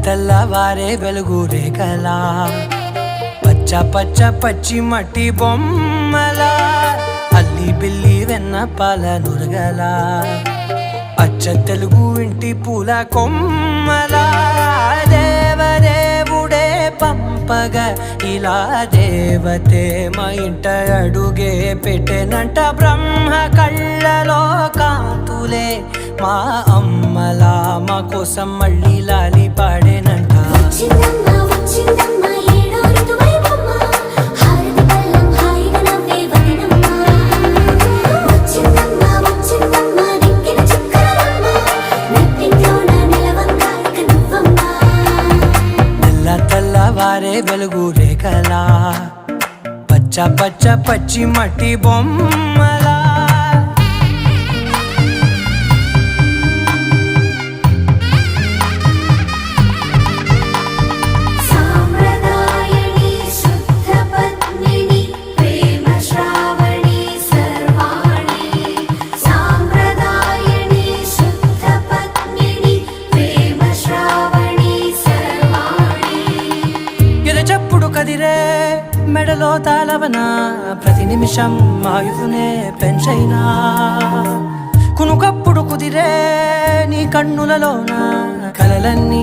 తెల్లవారే వెలుగు రేఖలా పచ్చ పచ్చ పచ్చి మట్టి బొమ్మలా అల్లి బిల్లి వెన్న పాల నురగలా అచ్చ తెలుగు ఇంటి పూల కొమ్మలా దేవదేవుడే పంపగా ఇలా దేవతే మా ఇంట అడుగే పెట్టెనంట బ్రహ్మ కళ్ళలో కాంతులే మా అమ్మలా మా కోసం మళ్ళీ లాలి పాడేనంట తెల్లవారే వెలుగు రేఖలా పచ్చ పచ్చ పచ్చి మట్టి బొమ్మలా చెప్పుడు కదిరే మెడలో తాళవన ప్రతి నిమిషం ఆయుధునే పెంచైనా కునుకప్పుడు కుదిరే నీ కన్నులలోన కలలన్నీ